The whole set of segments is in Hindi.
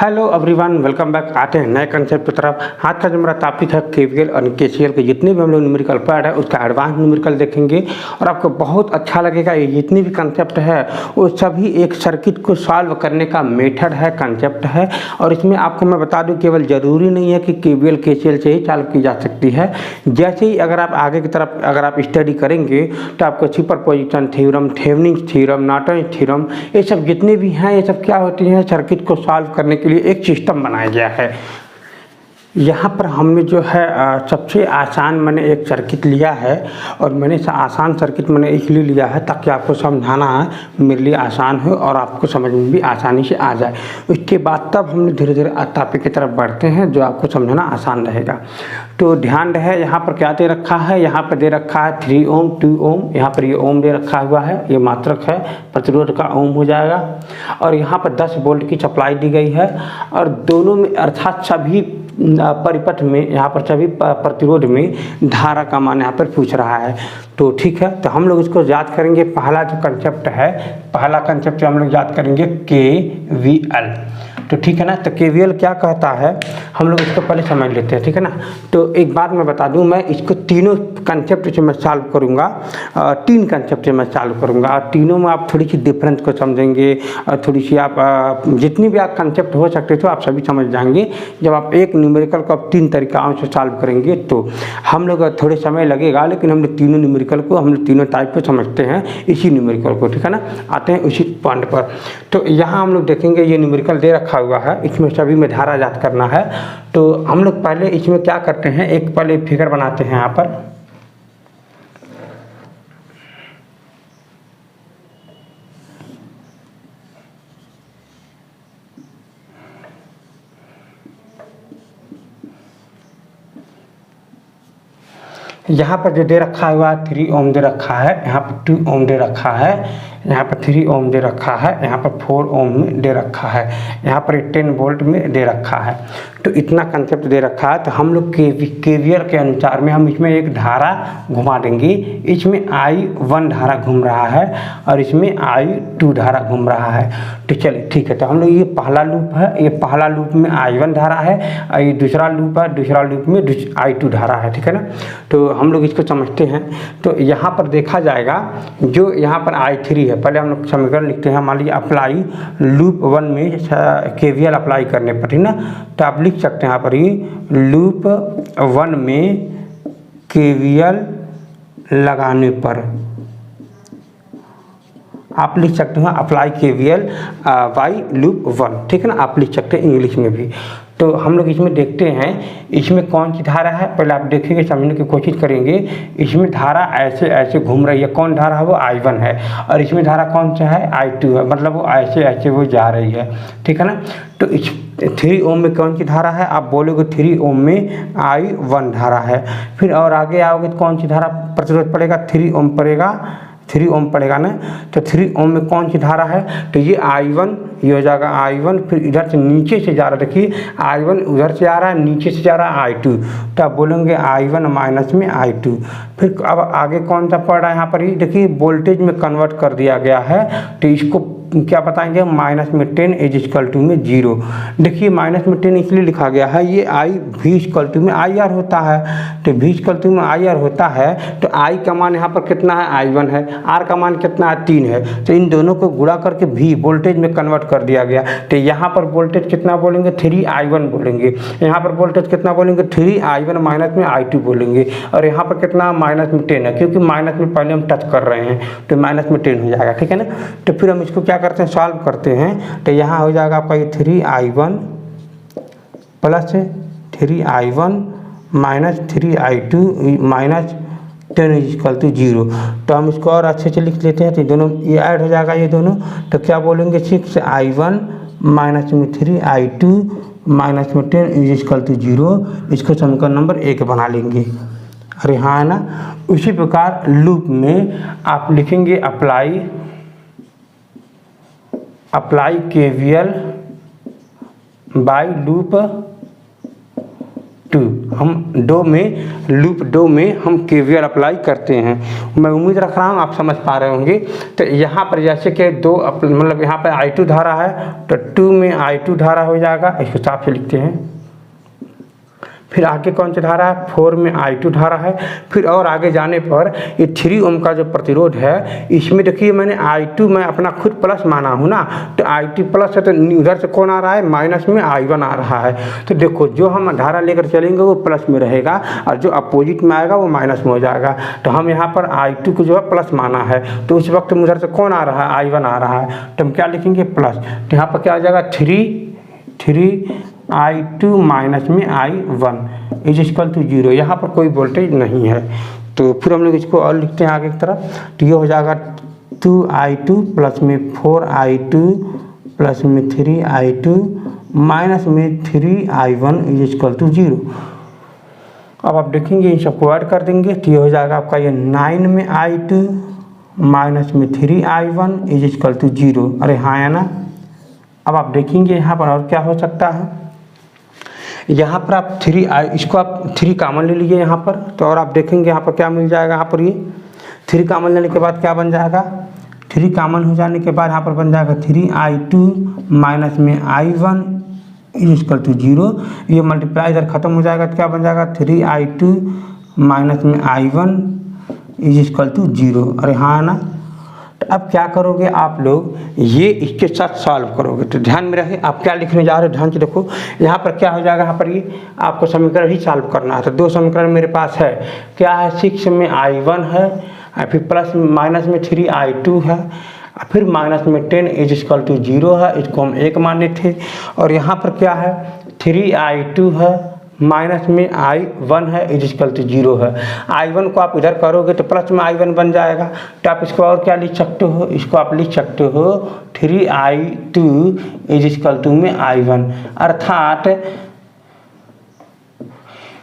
Hello everyone, welcome back. आते हैं नए कंसेप्ट की तरफ। आज का जो हमारा टॉपिक है केवीएल और केसीएल के जितने भी हम लोग न्यूमेरिकल पढ़ रहे हैं उसका एडवांस न्यूमेरिकल देखेंगे और आपको बहुत अच्छा लगेगा। ये जितनी भी कंसेप्ट है वो सभी एक सर्किट को सॉल्व करने का मेथड है, कंसेप्ट है। और इसमें आपको मैं बता दूं, केवल ज़रूरी नहीं है कि केवीएल केसीएल से ही सॉल्व की जा सकती है। जैसे ही अगर आप आगे की तरफ अगर आप स्टडी करेंगे तो आपको superposition theorem, Thevenin theorem, Norton theorem, ये सब जितने भी हैं ये सब क्या होती हैं, सर्किट को सॉल्व करने के लिए एक सिस्टम बनाया गया है। यहाँ पर हमने जो है सबसे आसान मैंने एक सर्किट लिया है और मैंने आसान सर्किट मैंने इसलिए लिया है ताकि आपको समझाना है मेरे लिए आसान हो और आपको समझ में भी आसानी से आ जाए। उसके बाद तब हम धीरे धीरे टॉपिक की तरफ बढ़ते हैं जो आपको समझना आसान रहेगा। तो ध्यान रहे, यहाँ पर क्या दे रखा है, यहाँ पर दे रखा है 3 ओम 2 ओम, यहाँ पर ये ओम दे रखा हुआ है, ये मात्रक है, प्रतिरोध का ओम हो जाएगा। और यहाँ पर 10 वोल्ट की सप्लाई दी गई है और दोनों में अर्थात सभी परिपथ में, यहाँ पर सभी प्रतिरोध में धारा का मान यहाँ पर पूछ रहा है। तो ठीक है, तो हम लोग इसको याद करेंगे। पहला जो कंसेप्ट है, पहला कंसेप्ट हम लोग याद करेंगे केवीएल। तो ठीक है ना, तो केवीएल क्या कहता है हम लोग इसको पहले समझ लेते हैं, ठीक है ना। तो एक बात मैं बता दूं, मैं इसको तीनों कंसेप्ट से मैं सॉल्व करूंगा, 3 कंसेप्ट से मैं सॉल्व करूंगा और तीनों में आप थोड़ी सी डिफरेंस को समझेंगे और थोड़ी सी आप जितनी भी आप कंसेप्ट हो सकते थे आप सभी समझ जाएंगे जब आप एक न्यूमेरिकल को आप 3 तरीक़ों से सॉल्व करेंगे। तो हम लोग थोड़े समय लगेगा लेकिन हम लोग तीनों न्यूमेरिकल को, हम लोग तीनों टाइप को समझते हैं इसी न्यूमेरिकल को, ठीक है ना। आते हैं उसी पॉइंट पर। तो यहाँ हम लोग देखेंगे ये न्यूमेरिकल दे रखा हुआ है, इसमें सभी में धारा याद करना है। तो हम लोग पहले इसमें क्या करते हैं, एक पहले फिगर बनाते हैं यहाँ पर। यहाँ पर जो दे रखा हुआ 3 ओम दे रखा है, यहाँ पर 2 ओम दे रखा है, यहाँ पर 3 ओम दे रखा है, यहाँ पर 4 ओम में दे रखा है, यहाँ पर 10 वोल्ट में दे रखा है। तो इतना कंसेप्ट दे रखा है। तो हम लोग केवीएल के अनुसार में हम इसमें एक धारा घुमा देंगे। इसमें I1 धारा घूम रहा है और इसमें I2 धारा घूम रहा है। तो चलिए ठीक है, तो हम लोग ये पहला लूप है, ये पहला लूप में I1 धारा है और ये दूसरा लूप है, दूसरा लूप में I2 धारा है, ठीक है ना। तो हम लोग इसको समझते हैं। तो यहाँ पर देखा जाएगा जो यहाँ पर I3 है, पहले हम लोग समीकरण लिखते हैं। मान लीजिए अप्लाई लूप 1 में केवीएल अप्लाई करने पर, ठीक ना। तो आप लिख सकते हैं यहाँ पर ही लूप 1 में केवीएल लगाने पर आप लिख सकते हैं अप्लाई केवीएल बाई लूप 1, ठीक है ना। आप लिख सकते हैं इंग्लिश में भी। तो हम लोग इसमें देखते हैं इसमें कौन सी धारा है, पहले आप देखेंगे, समझने की कोशिश करेंगे। इसमें धारा ऐसे ऐसे घूम रही है, कौन धारा है वो I1 है और इसमें धारा कौन सा है I2 है, मतलब वो ऐसे ऐसे वो जा रही है, ठीक है ना। तो इस 3 ओम में कौन सी धारा है, आप बोलोगे 3 ओम में I1 धारा है। फिर और आगे आओगे तो कौन सी धारा प्रतिरोध पड़ेगा, 3 ओम पड़ेगा, 3 ओम पड़ेगा ना। तो 3 ओम में कौन सी धारा है, तो ये I1, ये हो जाएगा I1। फिर इधर से नीचे से जा रहा है, देखिए I1 उधर से आ रहा है, नीचे से जा रहा है I2। तो आप बोलेंगे I1 माइनस में I2। फिर अब आगे कौन सा पड़ रहा है, यहाँ पर ही देखिए वोल्टेज में कन्वर्ट कर दिया गया है। तो इसको क्या बताएंगे, माइनस में 10 इज इक्वल टू में 0। देखिए माइनस में 10 इसलिए लिखा गया है, ये I V इक्वल टू में IR होता है। तो V इक्वल टू में IR होता है तो I का मान यहाँ पर कितना है, I1 है, R का मान कितना है, 3 है। तो इन दोनों को गुणा करके V वोल्टेज में कन्वर्ट कर दिया गया। तो यहाँ पर वोल्टेज कितना बोलेंगे, 3I1 बोलेंगे। यहाँ पर वोल्टेज कितना बोलेंगे, 3I1 माइनस में I2 बोलेंगे। और यहाँ पर कितना, माइनस में 10 है, क्योंकि माइनस में पहले हम टच कर रहे हैं तो माइनस में 10 हो जाएगा, ठीक है ना। तो फिर हम इसको क्या करते हैं, सॉल्व करते हैं। तो यहाँ हो जाएगा आपका ये 3I1 plus 3I1 minus 3I2 minus 10 is equal to 0। तो हम इसको और अच्छे से लिख लेते हैं। तो दोनों ये ऐड हो जाएगा ये दोनों। तो क्या बोलेंगे, 6I1 माइनस में 3I2 माइनस में 10 इज इक्वल टू 0। इसको समीकरण नंबर 1 बना लेंगे। अरे हाँ है ना। उसी प्रकार लूप में आप लिखेंगे अप्लाई केवीएल बाई लूप 2। हम लूप दो में हम KVL अप्लाई करते हैं। मैं उम्मीद रख रहा हूँ आप समझ पा रहे होंगे। तो यहाँ पर जैसे कि मतलब यहाँ पर I2 धारा है, तो 2 में I2 धारा हो जाएगा, इस हिसाब से लिखते हैं। फिर आगे कौन सी धारा है, 4 में I2 धारा है। फिर और आगे जाने पर ये 3 ओम का जो प्रतिरोध है, इसमें देखिए मैंने I2 मैं अपना खुद प्लस माना हूँ ना, तो I2 प्लस है, तो उधर से कौन आ रहा है, माइनस में I1 आ रहा है। तो देखो जो हम धारा लेकर चलेंगे वो प्लस में रहेगा और जो अपोजिट में आएगा वो माइनस में हो जाएगा। तो हम यहाँ पर I2 को जो है प्लस माना है, तो उस वक्त उधर से कौन आ रहा है, I1 आ रहा है, तो हम क्या लिखेंगे, प्लस। तो यहाँ पर क्या आ जाएगा, 3 I2 माइनस में I1 इज इक्वल टू 0। यहाँ पर कोई वोल्टेज नहीं है। तो फिर हम लोग इसको और लिखते हैं आगे की तरफ, तो ये हो जाएगा 2I2 प्लस में 4I2 प्लस में 3I2 माइनस में 3I1 इज इक्वल टू 0। अब आप देखेंगे इन सबको ऐड कर देंगे, तो ये हो जाएगा आपका ये 9 में I2 माइनस में 3I1 इज इक्वल टू 0। अरे हाँ है ना। अब आप देखेंगे यहाँ पर और क्या हो सकता है, यहाँ पर आप इसको आप 3 कॉमन ले लीजिए यहाँ पर, तो और आप देखेंगे यहाँ पर क्या मिल जाएगा। यहाँ पर ये 3 कॉमन लेने के बाद क्या बन जाएगा, 3 कॉमन हो जाने के बाद यहाँ पर बन जाएगा 3I2 माइनस में I1 इज इक्वल टू 0। ये मल्टीप्लाई इधर खत्म हो जाएगा, तो क्या बन जाएगा, 3I2 माइनस में I1 इज इक्वल टू 0। अरे हाँ ना। अब क्या करोगे आप लोग, ये इसके साथ सॉल्व करोगे। तो ध्यान में रहे आप क्या लिखने जा रहे हो, ध्यान से देखो। यहाँ पर क्या हो जाएगा, यहाँ पर ये आपको समीकरण ही सॉल्व करना है। तो 2 समीकरण मेरे पास है, क्या है, 6 में I1 है, फिर प्लस माइनस में 3I2 है, फिर माइनस में 10 इज इक्वल टू 0 है, इसको हम 1 माने थे। और यहाँ पर क्या है, 3I2 है, माइनस में I1 है, इज इक्वल टू 0 है। I1 को आप इधर करोगे तो प्लस में I1 बन जाएगा। तो आप इसको और क्या लिख सकते हो, इसको आप लिख सकते हो 3I2 इज इक्वल टू में I1, अर्थात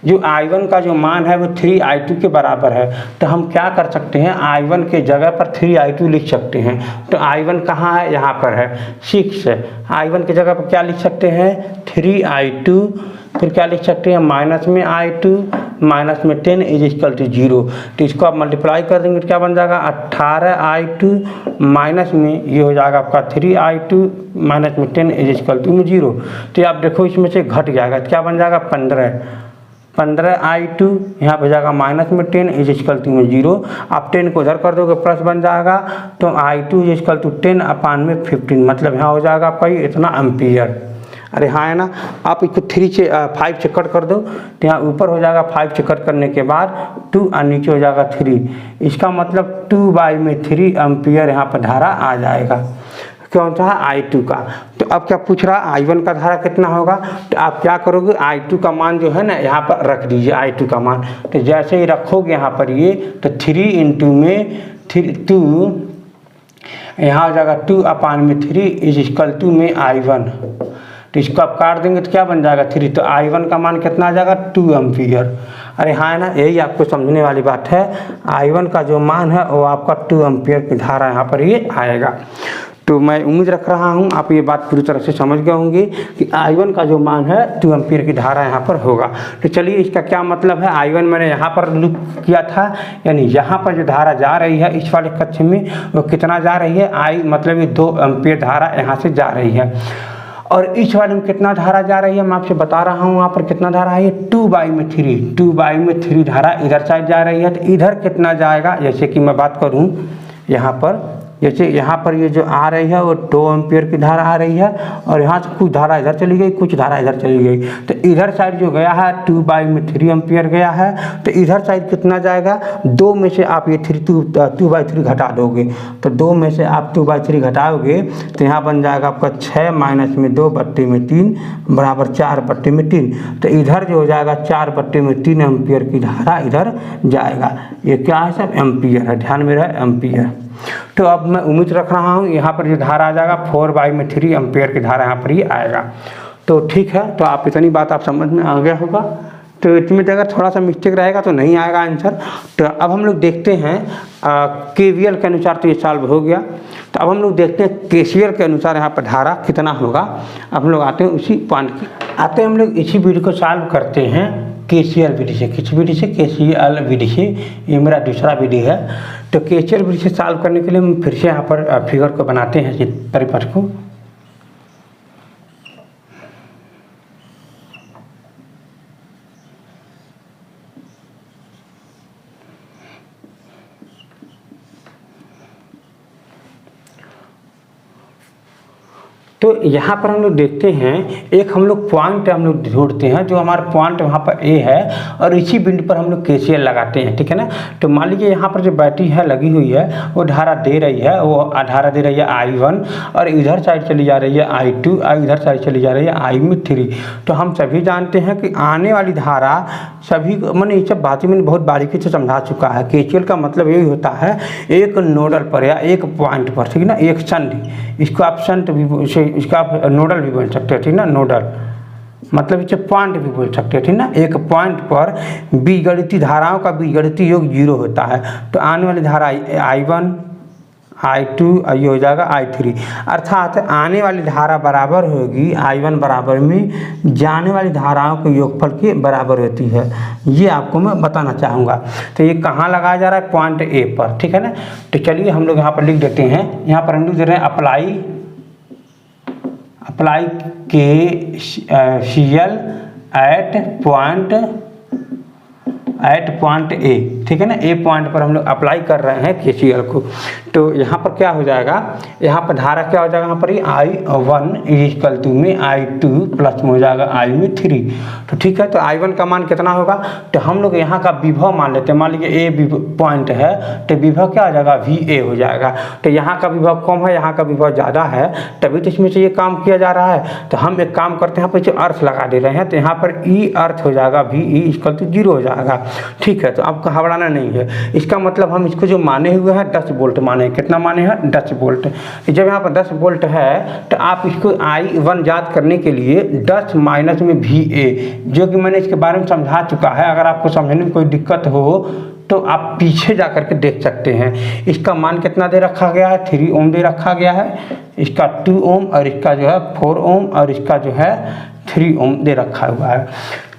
जो I1 का जो मान है वो 3I2 के बराबर है। तो हम क्या कर सकते हैं, I1 के जगह पर 3I2 लिख सकते हैं। तो I1 कहाँ है, यहाँ पर है, 6 है। I1 की जगह पर क्या लिख सकते हैं, 3I2, फिर क्या लिख सकते हैं, माइनस में I2 माइनस में 10 इज इक्वल टू 0। तो इसको आप मल्टीप्लाई कर देंगे तो क्या बन जाएगा, 18I2 माइनस में ये हो जाएगा आपका 3I2 माइनस में 10 इज इक्वल टू 0। तो आप देखो इसमें से घट जाएगा, तो क्या बन जाएगा, 15I2 यहाँ पे जाएगा माइनस में 10 इज इक्वल टू 0। आप 10 को उधर कर दोगे प्लस बन जाएगा, तो I2 इज इक्वल टू 10 अपान में 15, मतलब यहाँ हो जाएगा आपका ये इतना एम्पियर। अरे हाँ है ना। आप इसको 3 से 5 से कट कर दो, तो यहाँ ऊपर हो जाएगा 5 से कट करने के बाद 2 और नीचे हो जाएगा 3। इसका मतलब 2/3 एम्पियर यहाँ पर धारा आ जाएगा। कौन सा, I2 का। तो अब क्या पूछ रहा है, I1 का धारा कितना होगा। तो आप क्या करोगे, I2 का मान जो है ना यहाँ पर रख दीजिए, I2 का मान। तो जैसे ही रखोगे यहाँ पर ये, तो 3 इंटू में 2 यहाँ हो जाएगा 2 अपान में 3 इज इक्वल टू में I1। तो इसको आप काट देंगे तो क्या बन जाएगा, 3। तो I1 का मान कितना आ जाएगा, 2 एम्पियर। अरे हाँ है ना, यही आपको समझने वाली बात है। I1 का जो मान है वो आपका 2 एम्पियर की धारा यहाँ पर ये आएगा। तो मैं उम्मीद रख रहा हूँ आप ये बात पूरी तरह से समझ गए होंगे कि I1 का जो मान है 2 एम्पियर की धारा यहाँ पर होगा। तो चलिए इसका क्या मतलब है, I1 मैंने यहाँ पर लूप किया था, यानी यहाँ पर जो धारा जा रही है इस वाले कक्ष में वो कितना जा रही है, मतलब ये 2 एम्पियर धारा यहाँ से जा रही है। और इस वाले में कितना धारा जा रही है मैं आपसे बता रहा हूँ, वहाँ पर कितना धारा है, 2/3 धारा इधर साइड जा रही है। तो इधर कितना जाएगा, जैसे कि मैं बात करूँ यहाँ पर, जैसे यहाँ पर ये जो आ रही है वो 2 एम्पियर की धारा आ रही है, और यहाँ से कुछ धारा इधर चली गई, कुछ धारा इधर चली गई। तो इधर साइड जो गया है 2/3 एम्पियर गया है। तो इधर साइड कितना जाएगा, 2 में से आप ये 2/3 घटा दोगे। तो 2 में से आप 2/3 घटाओगे तो यहाँ बन जाएगा आपका 6 माइनस में 2/3 बराबर 4/3। तो इधर जो हो जाएगा 4/3 एम्पियर की धारा इधर जाएगा। ये क्या है सब, एम्पियर है, ध्यान में रहे, एम्पियर। तो अब मैं उम्मीद रख रहा हूँ यहाँ पर जो धारा आ जाएगा 4/3 एम्पियर की धारा यहाँ पर ही आएगा। तो ठीक है, तो आप इतनी बात आप समझ में आ गया होगा। तो इसमें अगर थोड़ा सा मिस्टेक रहेगा तो नहीं आएगा आंसर। तो अब हम लोग देखते हैं KVL के अनुसार तो ये सॉल्व हो गया। तो अब हम लोग देखते हैं KCL के अनुसार यहाँ पर धारा कितना होगा। अब हम लोग आते हैं उसी पॉइंट की, हम लोग इसी वीडियो को सॉल्व करते हैं केसीएल विधि से। किस विधि से? केसीएल विधि से। ये मेरा दूसरा विधि है। तो केसीएल विधि से सॉल्व करने के लिए हम फिर से यहाँ पर फिगर को बनाते हैं परिपथ को। तो यहाँ पर हम लोग देखते हैं एक हम लोग पॉइंट हम लोग जोड़ते हैं, जो हमारा पॉइंट वहाँ पर ए है, और इसी बिंदु पर हम लोग केसीएल लगाते हैं, ठीक है ना। तो मान लीजिए यहाँ पर जो बैटरी है लगी हुई है वो धारा दे रही है, वो धारा दे रही है I1, और इधर साइड चली जा रही है I2, और इधर साइड चली जा रही है I3। तो हम सभी जानते हैं कि आने वाली धारा सभी, मैंने ये सब बातें मैंने बहुत बारीकी से समझा चुका है। केसीएल का मतलब यही होता है एक नोडल पर या एक पॉइंट पर, ठीक है ना, एक संधि। इसको आप संत भी, इसका आप नोडल भी बोल सकते हैं, ठीक ना। नोडल मतलब इसे पॉइंट भी बोल सकते हैं, ठीक ना। एक पॉइंट पर बीजगणितीय धाराओं का बीजगणितीय योग 0 होता है। तो आने वाली धारा I1, I2 और ये हो जाएगा I3, अर्थात आने वाली धारा बराबर होगी I1 बराबर में जाने वाली धाराओं के योगफल के बराबर होती है। ये आपको मैं बताना चाहूँगा। तो ये कहाँ लगाया जा रहा है? पॉइंट ए पर, ठीक है ना। तो चलिए हम लोग यहाँ पर लिख देते हैं। यहाँ पर हम लिख दे रहे हैं apply KCL at point A, ठीक है ना। ए पॉइंट पर हम लोग अप्लाई कर रहे हैं केसीएल को। तो यहाँ पर क्या हो जाएगा? यहाँ पर धारा क्या हो जाएगा? यहाँ पर I1 इक्वल टू में I2 प्लस में हो जाएगा I3। तो ठीक है, तो I1 का मान कितना होगा? तो हम लोग यहाँ का विभव मान लेते हैं। मान लीजिए ए पॉइंट है, तो विभव क्या हो जाएगा? VA हो जाएगा। तो यहाँ का विभव कम है, यहाँ का विभव ज़्यादा है, तभी तो इसमें से ये काम किया जा रहा है। तो हम एक काम करते हैं, यहाँ पर अर्थ लगा दे रहे हैं। तो यहाँ पर E अर्थ हो जाएगा VE इक्वल टू 0 हो जाएगा, ठीक है। तो आपको घबराना नहीं है। इसका मतलब हम इसको जो माने हुए हैं 10 वोल्ट माने। कितना माने हैं? 10 वोल्ट। जब यहाँ पर 10 वोल्ट है तो आप इसको I1 याद करने के लिए 10 माइनस में VA, जो कि मैंने इसके बारे में समझा चुका है। अगर आपको समझने में कोई दिक्कत हो तो आप पीछे जा कर के देख सकते हैं। इसका मान कितना दे रखा गया है? 3 ओम दे रखा गया है। इसका 2 ओम, और इसका जो है 4 ओम, और इसका जो है 3 ओम दे रखा हुआ है।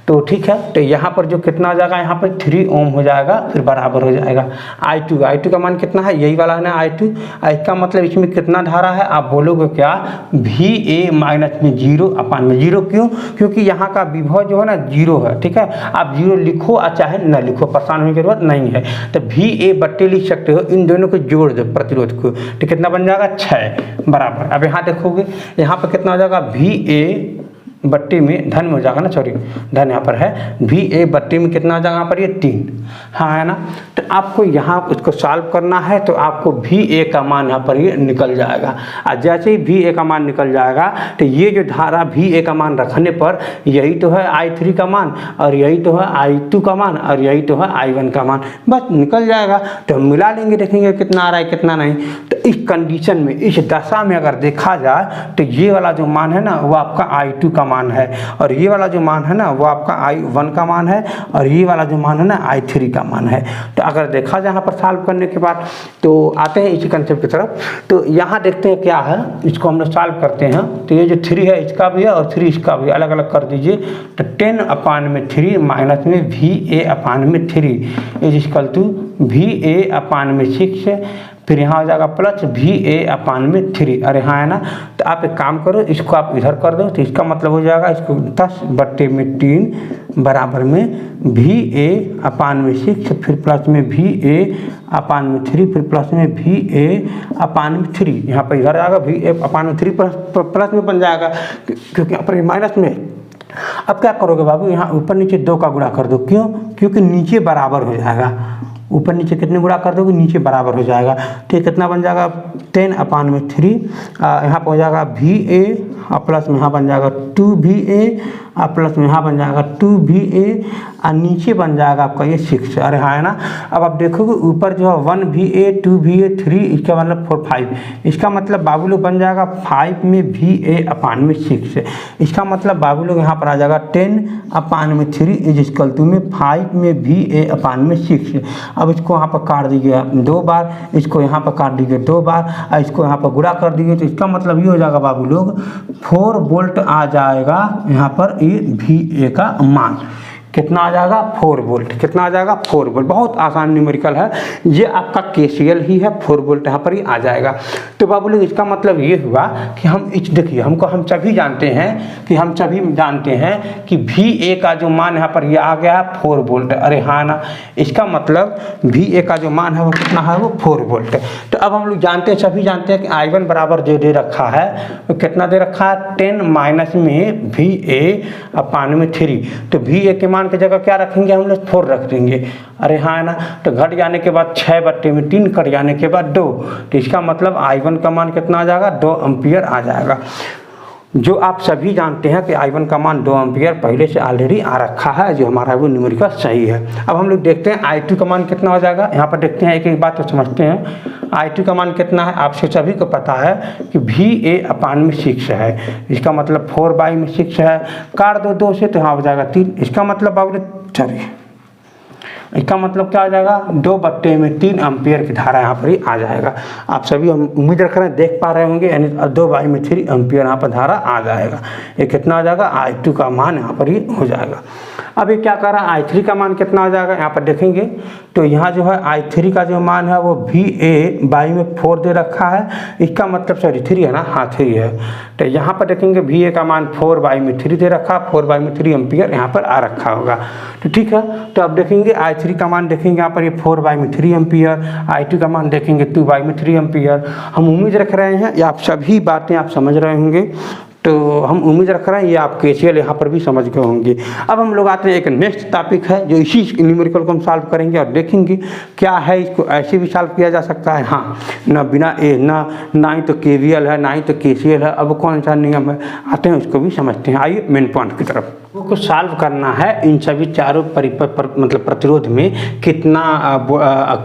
तो ठीक है, तो यहाँ पर जो कितना आ जाएगा? यहाँ पर 3 ओम हो जाएगा, फिर बराबर हो जाएगा I2 का मान कितना है? यही वाला है ना I2। इसका मतलब इसमें कितना धारा है? आप बोलोगे क्या? VA माइनस में 0 अपान में 0। क्यों? क्योंकि यहाँ का विभव जो है ना 0 है, ठीक है। आप 0 लिखो और चाहे न लिखो, परेशान होने की जरूरत नहीं है। तो VA बट्टे लिख सकते हो, इन दोनों को जोड़ दो प्रतिरोध को, तो कितना बन जाएगा? 6 बराबर। अब यहाँ देखोगे, यहाँ पर कितना हो जाएगा? VA बट्टे में धन में हो जाएगा ना, सॉरी धन यहाँ पर है। VA बट्टे में कितना हो जाएगा? यहाँ पर ये 3, हाँ है ना। तो आपको यहाँ उसको सॉल्व करना है, तो आपको VA का मान यहाँ पर ये निकल जाएगा। और जैसे ही VA का मान निकल जाएगा, तो ये जो धारा VA का मान रखने पर यही तो है I3 का मान, और यही तो है I2 का मान, और यही तो है I1 का मान, बस निकल जाएगा। तो हम मिला लेंगे, देखेंगे कितना आ रहा है कितना नहीं। तो इस कंडीशन में, इस दशा में अगर देखा जाए तो ये वाला जो मान है ना वो आपका I2 का मान है, और ये वाला जो मान है ना वो आपका I1 का मान है, और ये वाला जो मान है ना I3 का मान है। तो अगर देखा जाए यहाँ पर सॉल्व करने के बाद, तो आते हैं इसी कंसेप्ट की तरफ। तो यहाँ देखते हैं क्या है, इसको हम लोग सॉल्व करते हैं। तो ये जो 3 है इसका भी है और 3 इसका भी, अलग अलग कर दीजिए। तो 10 अपान में 3 माइनस में VA अपान में 3 इज इक्वल टू VA अपान में 6, फिर यहाँ हो जाएगा प्लस VA अपान में 3। अरे हाँ है ना। तो आप एक काम करो, इसको आप इधर कर दो, तो इसका मतलब हो जाएगा इसको 10 बट्टे में 3 बराबर में VA अपान में 6, फिर प्लस में VA अपान में 3, फिर प्लस में VA अपान में 3। यहाँ पर इधर आएगा VA अपान में 3 प्लस में बन जाएगा, क्योंकि यहाँ पर माइनस में। अब क्या करोगे बाबू? यहाँ ऊपर नीचे 2 का गुणा कर दो। क्यों? क्योंकि नीचे बराबर हो जाएगा। ऊपर नीचे कितने गुणा कर दोगे? नीचे बराबर हो जाएगा। ठीक, कितना बन जाएगा? 10 अपान में 3, यहाँ पर हो जाएगा VA और प्लस में यहाँ बन जाएगा 2VA और प्लस में यहाँ बन जाएगा 2VA और नीचे बन जाएगा आपका ये 6। अरे हाँ है ना। अब आप देखोगे ऊपर जो है 1VA 2VA 3, इसका मतलब 4 5। इसका मतलब बाबू लोग बन जाएगा 5 में VA अपान में 6। इसका मतलब बाबू लोग यहाँ पर आ जाएगा 10 अपान में 3 इज इक्वल टू में 5 में VA अपान में 6। अब इसको यहाँ पर काट दीजिए 2 बार, इसको यहाँ पर काट दीजिए 2 बार, और इसको यहाँ पर गुणा कर दीजिए। तो इसका मतलब ये हो जाएगा बाबू लोग 4 वोल्ट आ जाएगा यहाँ पर ये VA का मान। कितना आ जाएगा 4 वोल्ट, कितना आ जाएगा 4 वोल्ट। बहुत आसान न्यूमेरिकल है, ये आपका केसीएल ही है, 4 वोल्ट यहाँ पर ही आ जाएगा। तो बाबू लोग इसका मतलब ये हुआ कि हम देखिए हम सभी जानते हैं कि VA का जो मान यहाँ पर ये आ गया है 4 वोल्ट। अरे हाँ ना, इसका मतलब VA का जो मान है वो कितना है, वो 4 वोल्ट। तो अब हम लोग जानते हैं, सभी जानते हैं कि I1 बराबर जो दे रखा है वो कितना दे रखा है, 10 माइनस में VA अपान में 3। तो VA के मान की जगह क्या रखेंगे हम लोग, 4 रख देंगे। अरे हाँ ना, तो घट जाने के बाद 6/3 कट जाने के बाद 2, तो इसका मतलब I1 का मान कितना आ जाएगा, 2 एम्पियर आ जाएगा। जो आप सभी जानते हैं कि I1 का मान 2 एम्पियर पहले से ऑलरेडी आ रखा है, जो हमारा वो न्यूमेरिकल सही है। अब हम लोग देखते हैं I2 का मान कितना हो जाएगा। यहाँ पर देखते हैं, एक एक बात तो समझते हैं। I2 का मान कितना है, आपसे सभी को पता है कि VA अपान में 6 है। इसका मतलब 4/6 है, काट दो 2 से तो यहाँ हो जाएगा 3। इसका मतलब इसका मतलब क्या आ जाएगा, 2/3 एम्पियर की धारा यहाँ पर ही आ जाएगा। आप सभी हम उम्मीद रख रहे हैं, देख पा रहे होंगे, यानी 2/3 एम्पियर यहाँ पर धारा आ जाएगा। ये कितना आ जाएगा, I2 का मान यहाँ पर ही हो जाएगा। अब ये क्या कर रहा है, I3 का मान कितना आ जाएगा, यहाँ पर देखेंगे तो यहाँ जो है I3 का जो मान है वो VA/4 दे रखा है। इसका मतलब 3 है ना, हाँ 3 है। तो यहाँ पर देखेंगे VA का मान 4/3 दे रखा, 4/3 एम्पियर यहाँ पर आ रखा होगा। तो ठीक है, तो अब देखेंगे I3 का मान देखेंगे यहाँ पर ये 4/3 एम्पियर, I2 का मान देखेंगे 2/3 एम्पियर। हम उम्मीद रख रहे हैं ये आप सभी बातें आप समझ रहे होंगे, तो हम उम्मीद रख रहे हैं ये आप केसीएल यहाँ पर भी समझ गए होंगे। अब हम लोग आते हैं, एक नेक्स्ट टॉपिक है जो इसी न्यूमेरिकल को हम सॉल्व करेंगे और देखेंगे क्या है। इसको ऐसे भी सॉल्व किया जा सकता है, हाँ, ना बिना ना ही तो केवीएल है, ना ही तो केसीएल है। अब कौन सा नियम है, आते हैं उसको भी समझते हैं। आइए मेन पॉइंट की तरफ। को सॉल्व करना है इन सभी चारों मतलब प्रतिरोध में कितना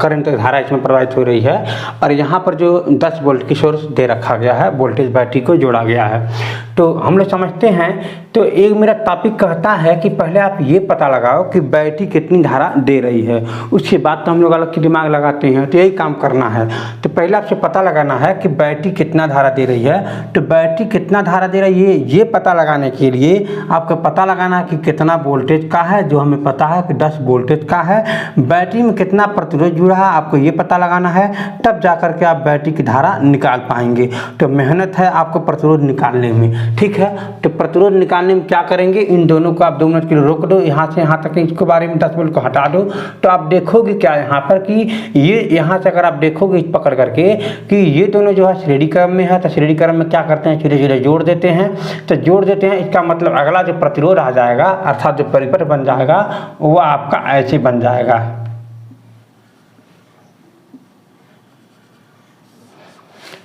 करंट धारा इसमें प्रवाहित हो रही है, और यहाँ पर जो 10 वोल्ट की सोर्स दे रखा गया है, वोल्टेज बैटरी को जोड़ा गया है। तो हम लोग समझते हैं, तो एक मेरा टॉपिक कहता है कि पहले आप ये पता लगाओ कि बैटरी कितनी धारा दे रही है, उसके बाद तो हम लोग अलग की दिमाग लगाते हैं। तो यही काम करना है। तो पहले आपसे पता लगाना है कि बैटरी कितना धारा दे रही है। तो बैटरी कितना धारा दे रही है ये पता लगाने के लिए आपको पता लगाना है कि कितना वोल्टेज का है, जो हमें पता है कि 10 वोल्टेज का है। बैटरी में कितना प्रतिरोध जुड़ा है आपको ये पता लगाना है, तब जाकर के आप बैटरी की धारा निकाल पाएंगे। तो मेहनत है आपको प्रतिरोध निकालने में, ठीक है। तो प्रतिरोध निकालने में क्या करेंगे, इन दोनों को आप 2 मिनट के लिए रोक दो, यहाँ से यहाँ तक इसके बारे में 10 वोल्ट को हटा दो। तो आप देखोगे क्या यहाँ पर कि ये यहाँ से अगर आप देखोगे पकड़ करके कि ये दोनों जो है श्रेणी क्रम में है, तो श्रेणी क्रम में क्या करते हैं, धीरे धीरे जोड़ देते हैं। तो जोड़ देते हैं, इसका मतलब अगला जो प्रतिरोध आ जाएगा अर्थात जो परिपथ बन जाएगा वो आपका ऐसे बन जाएगा।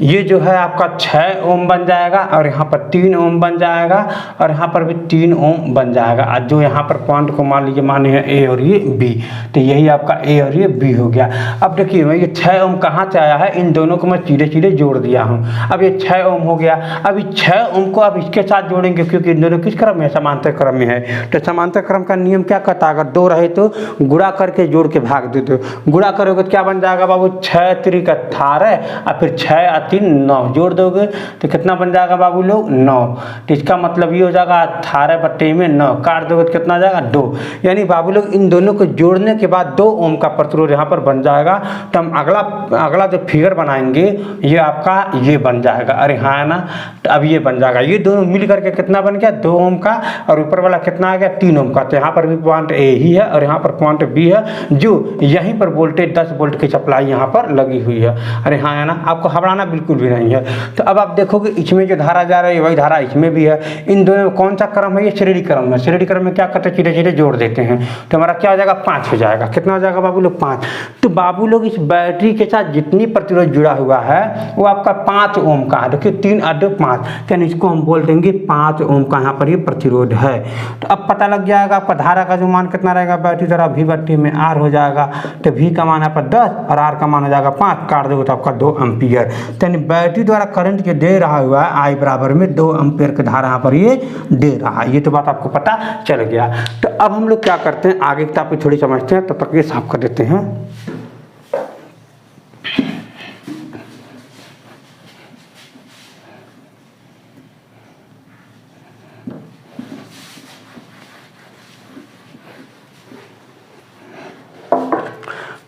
ये जो है आपका 6 ओम बन जाएगा, और यहाँ पर 3 ओम बन जाएगा, और यहाँ पर भी 3 ओम बन जाएगा। आज जो यहाँ पर पॉइंट को मान लीजिए माने हैं ए और ये बी, तो यही आपका ए और ये बी हो गया। अब देखिए मैं ये 6 ओम कहाँ से आया है, इन दोनों को मैं सीधे सीधे जोड़ दिया हूँ। अब ये 6 ओम हो गया। अब इस 6 ओम को आप इसके साथ जोड़ेंगे, क्योंकि इन दोनों किस क्रम में, समांतर क्रम में है। तो समांतर क्रम का नियम क्या कहता है, अगर 2 रहे तो गुणा करके जोड़ के भाग दे दो। गुणा करोगे तो क्या बन जाएगा बाबू, 6 3 18, और फिर 6 3 9 जोड़ दोगे तो कितना बन जाएगा बाबू लोग, 9। तो इसका मतलब ये हो जाएगा 18/9, काट दोगे तो कितना आ जाएगा 2। यानी बाबू लोग इन दोनों को जोड़ने के बाद 2 ओम का प्रतिरोध यहाँ पर बन जाएगा। तो हम अगला जो फिगर बनाएंगे ये आपका ये बन जाएगा। अरे हाँ ना, तो अब ये बन जाएगा, ये दोनों मिल करके कितना बन गया, 2 ओम का, और ऊपर वाला कितना आ गया, 3 ओम का। तो यहाँ पर भी पॉइंट ए ही है और यहाँ पर पॉइंट बी है, जो यहीं पर वोल्टेज 10 वोल्ट की सप्लाई यहाँ पर लगी हुई है। अरे हाँ है ना, आपको घबराना बिल्कुल भी नहीं है। तो अब आप देखोगे इसमें जो धारा जा रही है वही धारा इसमें भी है। इन दोनों में कौन सा क्रम है, ये श्रेणी क्रम है। श्रेणी क्रम में क्या करते हैं, सीधे सीधे जोड़ देते हैं। तो हमारा क्या हो जाएगा, 5 हो जाएगा। कितना हो जाएगा बाबू लोग, 5। तो बाबू लोग इस बैटरी के साथ जितनी प्रतिरोध जुड़ा हुआ है वो आपका 5 ओम का है। देखिए 3 और 2 5, यानी इसको हम बोल देंगे 5 ओम का यहाँ पर ये प्रतिरोध है। तो अब पता लग जाएगा आपका धारा का जो मान कितना रहेगा, बैटरी द्वारा V/T में R हो जाएगा। तो V का मान यहाँ पर 10 और R का मान हो जाएगा 5, काट दोगे तो आपका 2 एम्पियर। यानी बैटरी द्वारा करंट जो दे रहा हुआ है I बराबर में 2 एम्पियर की धारा यहाँ पर ये दे रहा है। ये तो बात आपको पता चल गया। तो अब हम लोग क्या करते हैं, आगे की टॉपिक थोड़ी समझते हैं, तब तक ये साफ कर देते हैं।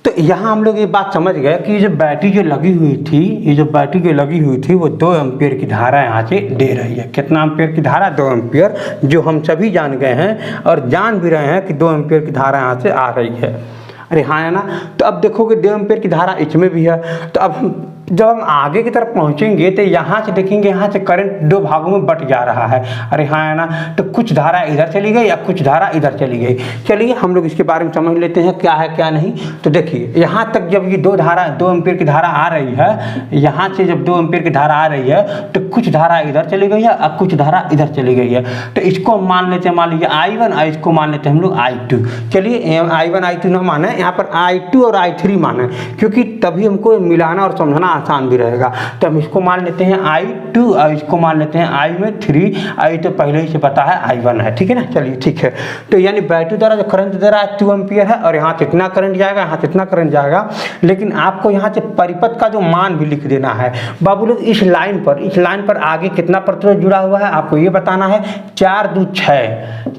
तो यहाँ हम लोग ये बात समझ गए कि जो बैटरी जो लगी हुई थी, ये जो बैटरी जो लगी हुई थी वो 2 एम्पियर की धारा यहाँ से दे रही है। कितना एम्पियर की धारा? 2 एम्पियर, जो हम सभी जान गए हैं और जान भी रहे हैं कि 2 एम्पियर की धारा यहाँ से आ रही है। अरे हाँ है ना। तो अब देखोगे 2 एम्पियर की धारा इसमें भी है। तो अब जब हम आगे की तरफ पहुंचेंगे तो यहाँ से देखेंगे, यहाँ से करंट 2 भागों में बट जा रहा है। अरे हाँ है ना। तो कुछ धारा इधर चली गई या कुछ धारा इधर चली गई। चलिए हम लोग इसके बारे में समझ लेते हैं क्या है क्या नहीं। तो देखिए यहाँ तक जब ये 2 एम्पियर की धारा आ रही है, यहाँ से जब 2 एम्पियर की धारा आ रही है तो कुछ धारा इधर चली गई है और कुछ धारा इधर चली गई है। तो इसको मान लेते हैं, मान लीजिए I1 और इसको मान लेते हैं हम लोग I2। चलिए I1 I2 ना माने, यहाँ पर I2 और I3 माने, क्योंकि तभी हमको मिलाना और समझना आसान भी रहेगा। तो हम इसको मान लेते हैं I2 और इसको मान लेते हैं I में 3। I तो पहले ही से पता है I1 है, ठीक है ना। चलिए ठीक है। तो यानी बैटरी द्वारा जो करंट दे रहा है 2 एम्पियर है और यहाँ कितना करंट जाएगा, यहाँ कितना करंट जाएगा। लेकिन आपको यहाँ से परिपथ का जो मान भी लिख देना है बाबू लोग। इस लाइन पर आगे कितना प्रतिरोध जुड़ा हुआ है आपको ये बताना है। 4 2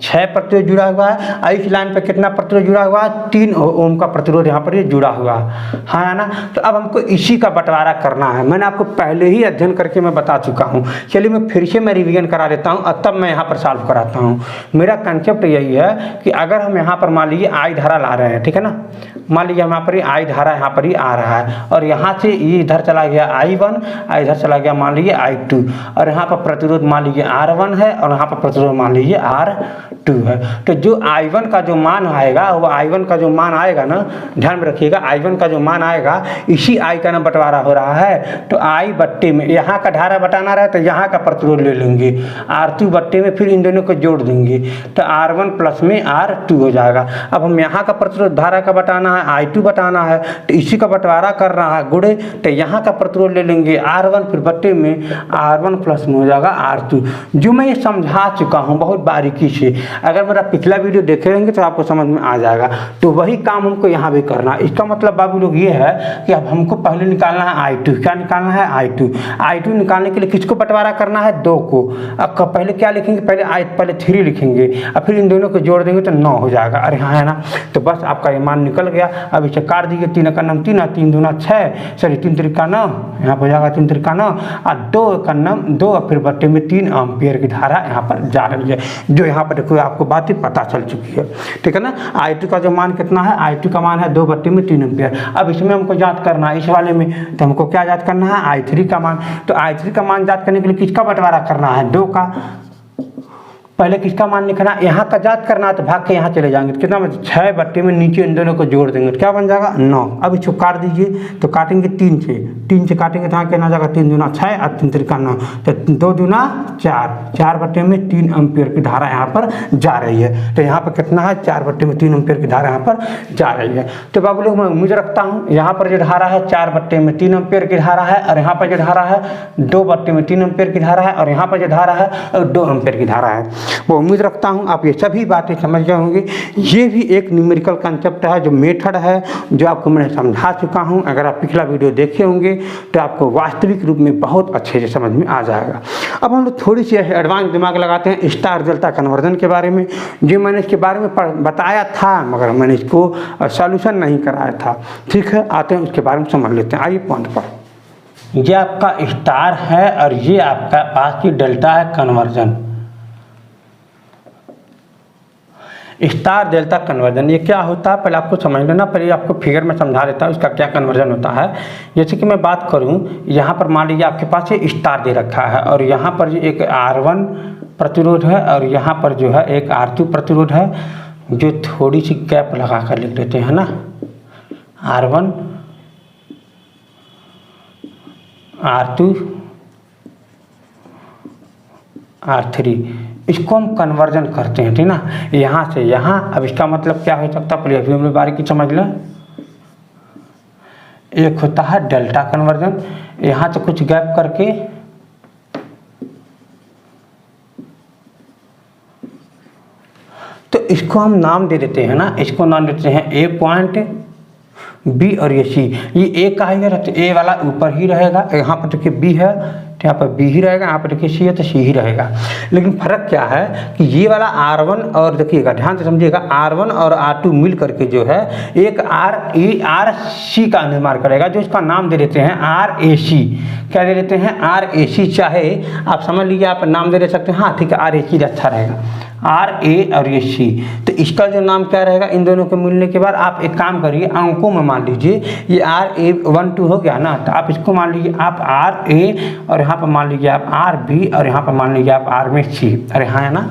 6 प्रतिरोध जुड़ा हुआ है। और इस लाइन पर कितना प्रतिरोध जुड़ा हुआ है? 3 ओम का प्रतिरोध यहाँ पर ये जुड़ा हुआ है ना। तो अब हमको इसी का बंटवारा करना है। मैंने आपको पहले ही अध्ययन करके मैं बता चुका हूँ। चलिए मैं फिर से मैं रिवीजन करा देता हूँ और तब मैं यहाँ पर सॉल्व कराता हूँ। मेरा कंसेप्ट यही है कि अगर हम यहाँ पर मान लीजिए I धारा ला रहे हैं, ठीक है ना। मान लीजिए यहाँ पर I धारा यहाँ पर ही आ रहा है और यहाँ से ये इधर चला गया I1, इधर चला गया मान लीजिए I2 और यहाँ पर प्रतिरोध मान लीजिए R1 है और यहाँ पर प्रतिरोध मान लीजिए R2 है। तो जो I1 का जो मान आएगा वो I1 का जो मान आएगा ना, ध्यान में रखिएगा, I1 का जो मान आएगा इसी I का ना बंटवारा हो रहा है। तो I बट्टे में यहाँ का धारा बटाना रहे तो यहाँ का प्रतिरोध ले लेंगे, R2 बट्टे में फिर इन दोनों को जोड़ देंगे तो R1 प्लस में R2 हो जाएगा। अब हम यहाँ का प्रतिरोध धारा का बटाना है, I2 बटाना है, तो इसी का बंटवारा कर रहा है गुणे, तो यहाँ का प्रतिरोध ले लेंगे R1 फिर बट्टे में R1 प्लस में हो जाएगा R2। जो मैं ये समझा चुका हूँ बहुत बारीकी से, अगर मेरा पिछला वीडियो देखे रहेंगे तो आपको समझ में आ जाएगा। तो वही काम हमको यहाँ भी करना है। इसका मतलब बाबू लोग ये है कि अब हमको पहले निकालना है I2। क्या निकालना है? I2 निकालने के लिए किसको बंटवारा करना है? 2 को। अब पहले क्या लिखेंगे? पहले 3 लिखेंगे और फिर इन दोनों को जोड़ देंगे तो 9 हो जाएगा। अरे हाँ है ना। तो बस आपका ये मान निकल गया। अब इसे काट दीजिए, 3 का नाम 3, 3 दूना 6, सॉरी 3 3 9, यहाँ पर हो जाएगा 3 3 9 और 2 का नाम 2 और फिर बट्टे में 3 एम्पियर की धारा यहाँ पर जा रही है। जो यहाँ पर देखो आपको बातें पता चल चुकी है, ठीक है ना। I2 का जो मान कितना है? I2 का मान है 2 बट्टे में 3 एम्पियर। अब इसमें हमको जांच करना है, इस वाले में तो हमको क्या जांच करना है? I3 का मान। तो I3 का मान जांच करने के लिए किसका बंटवारा करना है? 2 का। पहले किसका मान लिखना है? यहाँ का जांच करना है तो भाग के यहाँ चले जाएंगे तो कितना बचे? 6 बट्टे में नीचे इन दोनों को जोड़ देंगे तो क्या बन जाएगा? 9। अब इसको काट दीजिए तो काटेंगे 3 से काटेंगे तो यहाँ क्या जाएगा? 3 दूना 6 और 3 3 9, तो 2 दूना 4 बट्टे में 3 एम्पियर की धारा यहाँ पर जा रही है। तो यहाँ पर कितना है? 4 बट्टे में 3 एम्पियर की धारा यहाँ पर जा रही है। तो बाबू लोग मैं उम्मीद रखता हूँ यहाँ पर जो धारा है 4 बट्टे में 3 एम्पियर की धारा है और यहाँ पर जो धारा है 2 बट्टे में 3 एम्पियर की धारा है और यहाँ पर जो धारा है 2 एम्पियर की धारा है। वो उम्मीद रखता हूँ आप ये सभी बातें समझ गए होंगे। ये भी एक न्यूमेरिकल कंसेप्ट है, जो मेथड है, जो आपको मैंने समझा चुका हूँ। अगर आप पिछला वीडियो देखे होंगे तो आपको वास्तविक रूप में बहुत अच्छे से समझ में आ जाएगा। अब हम लोग थोड़ी सी एडवांस दिमाग लगाते हैं स्टार डेल्टा कन्वर्जन के बारे में। जो मैंने इसके बारे में बताया था मगर मैंने इसको सॉल्यूशन नहीं कराया था, ठीक है। आते हैं उसके बारे में समझ लेते हैं। आइए पॉइंट पर। ये आपका स्टार है और ये आपका पास की डेल्टा है कन्वर्जन। स्टार डेल्टा कन्वर्जन ये क्या होता है पहले आपको समझ लेना। पहले आपको फिगर में समझा देता हूँ इसका क्या कन्वर्जन होता है। जैसे कि मैं बात करूँ, यहाँ पर मान लीजिए आपके पास ये स्टार दे रखा है और यहाँ पर एक R1 प्रतिरोध है और यहाँ पर जो है एक R2 प्रतिरोध है। जो थोड़ी सी गैप लगा कर लिख देते हैं ना, R1 R2 R3, इसको हम कन्वर्जन करते हैं, ठीक ना, यहाँ से यहाँ। अब इसका मतलब क्या हो सकता है पहले अभी हम बारीकी समझ लें। एक होता है डेल्टा कन्वर्जन, यहाँ से कुछ गैप करके तो इसको हम नाम दे देते हैं ना, इसको नाम देते हैं ए पॉइंट, बी और ये सी। ये ए का ही है तो ए वाला ऊपर ही रहेगा, यहाँ पर देखिए बी है, तो यहाँ पर बी ही रहेगा, यहाँ पर देखिए सी है तो सी ही रहेगा। लेकिन फर्क क्या है कि ये वाला R1 और देखिएगा ध्यान से समझिएगा, R1 और R2 मिल करके जो है एक RC का निर्माण करेगा, जो इसका नाम दे देते हैं RAC। क्या दे देते हैं? RAC। चाहे आप समझ लीजिए, आप नाम दे सकते हैं, हाँ ठीक है RAC अच्छा रहेगा, RA और ये C। तो इसका जो नाम क्या रहेगा इन दोनों के मिलने के बाद? आप एक काम करिए, अंकों में मान लीजिए ये RA12 हो गया ना, तो आप इसको मान लीजिए आप RA और यहाँ पर मान लीजिए आप RB और यहाँ पर मान लीजिए आप R में C। अरे हाँ है ना।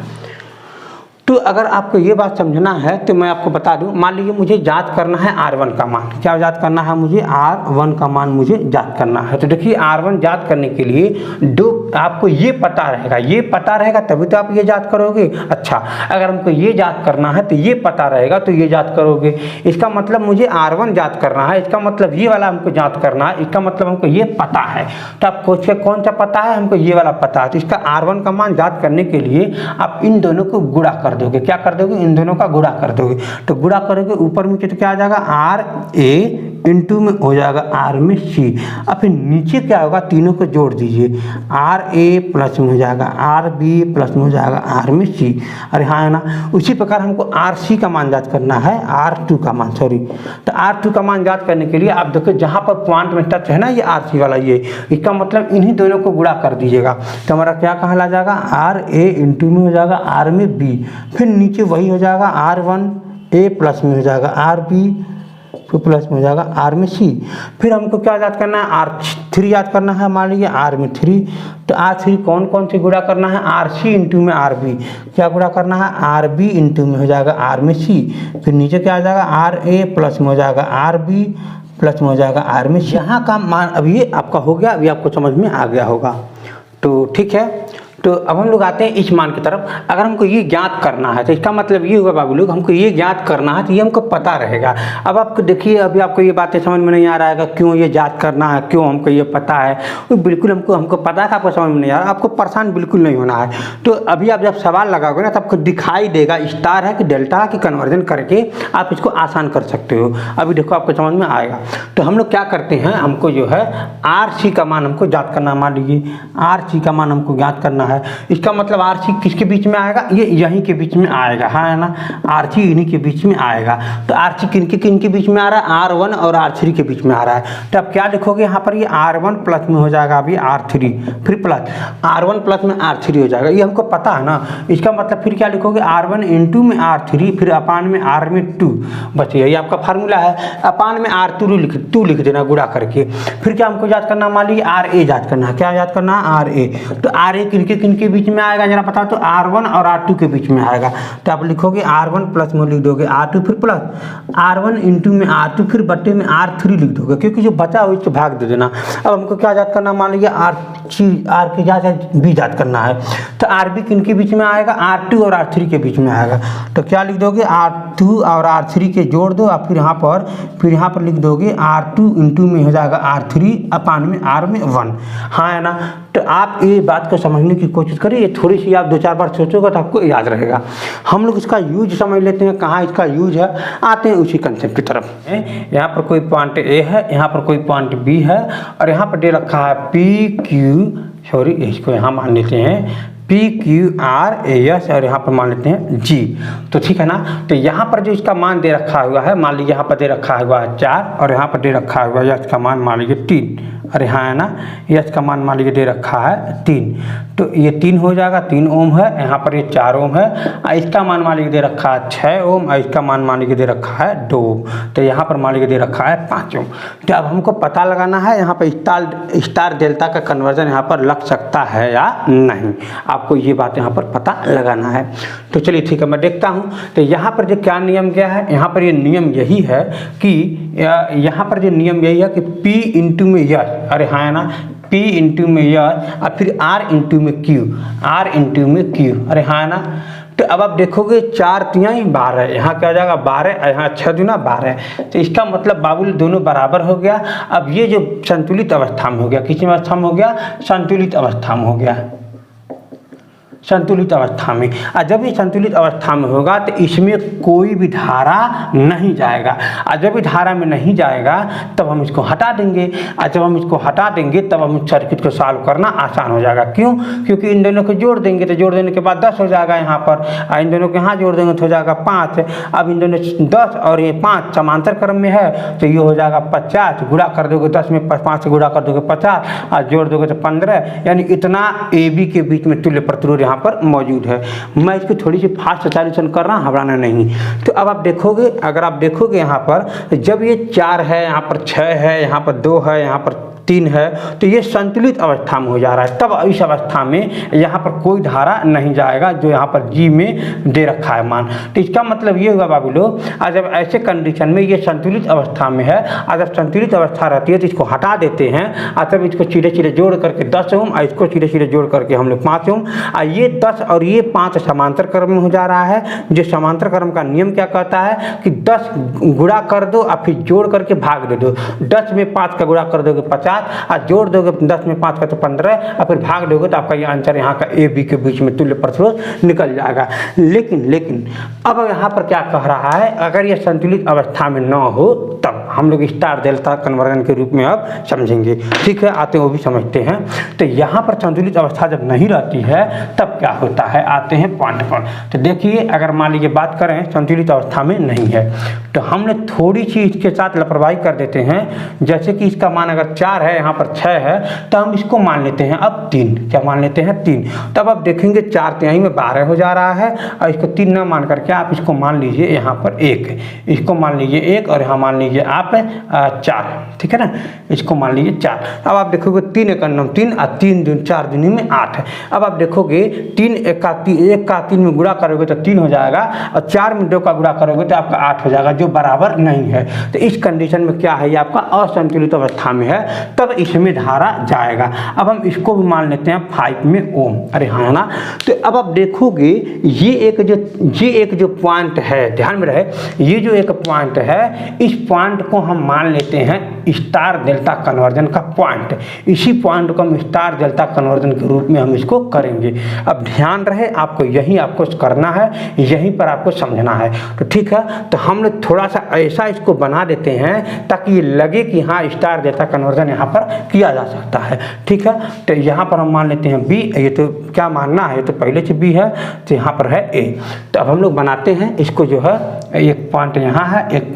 तो अगर आपको ये बात समझना है तो मैं आपको बता दूं, मान लीजिए मुझे जांच करना है R1 का मान। क्या जांच करना है मुझे? R1 का मान मुझे जांच करना है। तो देखिए R1 जांच करने के लिए दो आपको ये पता रहेगा तभी तो आप ये जांच करोगे। अच्छा, अगर हमको ये जांच करना है तो ये पता रहेगा तो ये जांच करोगे। इसका मतलब मुझे R1 जांच करना है, इसका मतलब ये वाला हमको जांच करना है, इसका मतलब हमको ये पता है। तो आपको कौन सा पता है? हमको ये वाला पता है। तो इसका R1 का मान जांच करने के लिए आप इन दोनों को गुणा कर दोगे। क्या कर दोगे? इन दोनों का गुणा कर दोगे। तो गुणा करोगे ऊपर में तो क्या आ जाएगा? RA इंटू में हो जाएगा R में C। अब फिर नीचे क्या होगा? तीनों को जोड़ दीजिए, RA प्लस में हो जाएगा RB प्लस में हो जाएगा R में C। अरे हाँ है ना। उसी प्रकार हमको RC का मान जांच करना है, R2 का मान, सॉरी। तो R2 का मान जांच करने के लिए आप देखो जहाँ पर पॉइंट में टच है ना ये RC वाला, ये इसका मतलब इन्हीं दोनों को गुणा कर दीजिएगा। तो हमारा क्या कहला जाएगा? RA इंटू में हो जाएगा R में B। फिर नीचे वही हो जाएगा R1A प्लस में हो जाएगा RB प्लस में हो जाएगा R में C। फिर हमको क्या याद करना है? R3 याद करना है, मान लीजिए R में 3। तो R3 कौन कौन से गुणा करना है? RC इंटू में RB। क्या गुणा करना है? RB इंटू में हो जाएगा R में C। फिर नीचे क्या आ जाएगा? RA प्लस में हो जाएगा RB प्लस में हो जाएगा R में C। यहाँ का मान अभी आपका हो गया, अभी आपको समझ में आ गया होगा। तो ठीक है, तो अब हम लोग आते हैं इस मान की तरफ। अगर हमको ये ज्ञात करना है तो इसका मतलब ये होगा बाबू लोग, हमको ये ज्ञात करना है तो ये हमको पता रहेगा। अब आपको देखिए, अभी आपको ये बातें समझ में नहीं आ रहा है क्यों ये जांच करना है, क्यों हमको ये पता है। तो बिल्कुल हमको पता है कि आपको समझ में नहीं आ रहा, आपको परेशान बिल्कुल नहीं होना है। तो अभी आप जब सवाल लगाओगे ना तो आपको दिखाई देगा स्टार है कि डेल्टा की कन्वर्जन करके आप इसको आसान कर सकते हो। अभी देखो आपको समझ में आएगा। तो हम लोग क्या करते हैं, हमको जो है RC का मान हमको ज्ञात करना। मान लीजिए RC का मान हमको ज्ञात करना है। इसका मतलब RC किसके बीच में आएगा? ये यहीं के बीच में आएगा, हाँ है ना। RC इन्हीं के बीच में आएगा। तो RC किन के बीच में आ रहा है? R1 और R3 के बीच में आ रहा है। तो आप क्या लिखोगे यहाँ पर? ये R1 प्लस में हो जाएगा अभी R3, फिर प्लस R1 प्लस में R3 हो जाएगा। ये हमको पता है ना। इसका मतलब फिर क्या लिखोगे? R1 इंटू में R3 फिर अपान में R में 2। बस यही आपका फार्मूला है। अपान में R2 लिख देना गुणा करके। फिर क्या हमको याद करना? मान लीजिए RA याद करना है। क्या याद करना है? RA। तो RA किनके बीच में आएगा जरा बता। तो R1 और R2 के बीच में आएगा। तो आप लिखोगे R1 प्लस में लिख दोगे R2 फिर प्लस R1 इंटू में R2 फिर बट्टे में R3 लिख दोगे, क्योंकि जो बचा हो इसको भाग दे देना। अब हमको क्या याद करना? मान लीजिए R के B याद करना है। तो RB किनके बीच में आएगा? R2 और R3 के बीच में आएगा। तो क्या लिख दोगे? R2 और R3 के जोड़ दो और फिर यहाँ पर लिख दोगे R2 इंटू में हो जाएगा R3 अपान में R में 1। हाँ है ना। तो आप ये बात को समझने की कोशिश करिए, थोड़ी सी आप 2-4 बार सोचोगे तो आपको याद रहेगा। हम लोग इसका यूज समझ लेते हैं, कहाँ इसका यूज है। आते हैं उसी कंसेप्ट की तरफ। यहाँ पर कोई पॉइंट A है, यहाँ पर कोई पॉइंट B है और यहाँ पर दे रखा है इसको यहाँ मान लेते हैं PQRAS और यहाँ पर मान लेते हैं G। तो ठीक है ना। तो यहाँ पर जो इसका मान दे रखा हुआ है, मान लीजिए यहाँ पर दे रखा हुआ है 4 और यहाँ पर दे रखा हुआ है इसका मान मान लीजिए 3। अरे हाँ है ना। यस का मान मान लीजिए दे रखा है 3। तो ये 3 हो जाएगा, 3 ओम है। यहाँ पर ये 4 ओम है और इसका मान मान लीजिए दे रखा है 6 ओम और इसका मान मान लीजिए दे रखा है 2 ओम। तो यहाँ पर मान लीजिए दे रखा है 5 ओम। तो अब हमको पता लगाना है यहाँ पर स्टार डेल्टा का कन्वर्जन यहाँ पर लग सकता है या नहीं। आपको ये बात यहाँ पर पता लगाना है। तो चलिए ठीक है, मैं देखता हूँ। तो यहाँ पर जो क्या नियम क्या है, यहाँ पर ये नियम यही है कि यहाँ पर जो नियम यही है कि P इंटू में यस, अरे हाँ है ना, P इंटू में यस और फिर R इंटू में Q, अरे हाँ है ना। तो अब आप देखोगे 4 तिहाई 12, यहाँ क्या हो जाएगा 12, यहाँ 6 दूना 12। तो इसका मतलब बाबुल दोनों बराबर हो गया। अब ये जो संतुलित अवस्था में हो गया, किसी अवस्था में हो गया? संतुलित अवस्था में हो गया। संतुलित अवस्था में। और जब ये संतुलित अवस्था में होगा तो इसमें कोई भी धारा नहीं जाएगा, और जब भी धारा में नहीं जाएगा तब हम इसको हटा देंगे, और जब हम इसको हटा देंगे तब हम इस सर्किट को सॉल्व करना आसान हो जाएगा। क्यों? क्योंकि इन दोनों को जोड़ देंगे तो जोड़ देने के बाद 10 हो जाएगा यहाँ पर, और इन दोनों को यहाँ जोड़ देंगे तो हो जाएगा 5। अब इन दोनों 10 और ये 5 समांतर क्रम में है तो ये हो जाएगा 50, गुणा कर दोगे 10 में 5 से गुणा कर दोगे 50, और जोड़ दोगे तो 15, यानी इतना ए बी के बीच में तुल्य प्रतिरोध यहाँ पर मौजूद है। मैं इसको थोड़ी सी फास्ट सॉल्यूशन कर रहा हूँ, घबराना नहीं। तो अब आप देखोगे, अगर आप देखोगे यहाँ पर जब ये 4 है, यहाँ पर 6 है, यहाँ पर 2 है, यहाँ पर 3 है, तो ये संतुलित अवस्था में हो जा रहा है। तब इस अवस्था में यहाँ पर कोई धारा नहीं जाएगा जो यहाँ पर जी में दे रखा है मान। तो इसका मतलब ये हुआ बाबू लोग, जब ऐसे कंडीशन में ये संतुलित अवस्था में है, और जब संतुलित अवस्था रहती है तो इसको हटा देते हैं, और तब इसको सीधे सीधे जोड़ करके 10 ओम, और इसको सीधे सीधे जोड़ करके हम लोग 5 ओम, और ये 10 और ये 5 समांतर क्रम में हो जा रहा है। जो समांतर क्रम का नियम क्या कहता है कि 10 गुणा कर दो और फिर जोड़ करके भाग दे दो। 10 में 5 का गुणा कर दोगे 50, और जोड़ दोगे 10 में 5 का तो 15, और फिर भाग दोगे तो आपका ये आंसर यहाँ का ए बी के बीच में तुल्य प्रतिरोध निकल जाएगा। लेकिन अब यहाँ पर क्या कह रहा है, अगर ये संतुलित अवस्था में न हो तब हम लोग स्टार डेल्टा कन्वर्जन के रूप में अब समझेंगे। ठीक है, आते हैं वो भी समझते हैं। तो यहाँ पर संतुलित अवस्था जब नहीं रहती है तब क्या होता है, आते हैं पॉइंट पर। तो देखिए, अगर मान लीजिए बात करें संतुलित अवस्था में नहीं है तो हमने थोड़ी सी इसके साथ लापरवाही कर देते हैं। जैसे कि इसका मान अगर 4 है, यहाँ पर 6 है, तो हम इसको मान लेते हैं अब 3। क्या मान लेते हैं? 3। तब आप देखेंगे 4 तिहाई में 12 हो जा रहा है, और इसको 3 ना मान करके आप इसको मान लीजिए यहाँ पर 1, इसको मान लीजिए 1, और यहाँ मान लीजिए आप 4। ठीक है ना, इसको मान लीजिए 4। अब आप देखोगे 3 एक 3, और 3 दूनी 4 दूनी में 8 है। अब आप देखोगे 3 1 का 3 में गुणा करोगे तो 3 हो जाएगा, और 4 में 2 का गुणा करोगे तो आपका 8 हो जाएगा, जो बराबर नहीं है। तो इस कंडीशन में क्या है, ये आपका असंतुलित अवस्था में है, तब इसमें धारा जाएगा। अब हम इसको भी मान लेते हैं 5 में ओम। अरे हाँ ना। तो अब आप देखोगे ये एक जो पॉइंट है, ध्यान में रहे, ये जो एक पॉइंट है, इस पॉइंट को हम मान लेते हैं स्टार डेल्टा कन्वर्जन का पॉइंट। इसी पॉइंट को हम स्टार डेल्टा कन्वर्जन के रूप में हम इसको करेंगे। अब ध्यान रहे, आपको यही आपको करना है, यहीं पर आपको समझना है। तो ठीक है, तो हम लोग थोड़ा सा ऐसा इसको बना देते हैं ताकि ये लगे कि हाँ स्टार डेल्टा कन्वर्जन यहाँ पर किया जा सकता है। ठीक है, तो यहाँ पर हम मान लेते हैं बी। ये तो क्या मानना है, तो पहले से बी है, तो यहाँ पर है ए। तो अब हम लोग बनाते हैं इसको, जो है एक पॉइंट यहाँ है, एक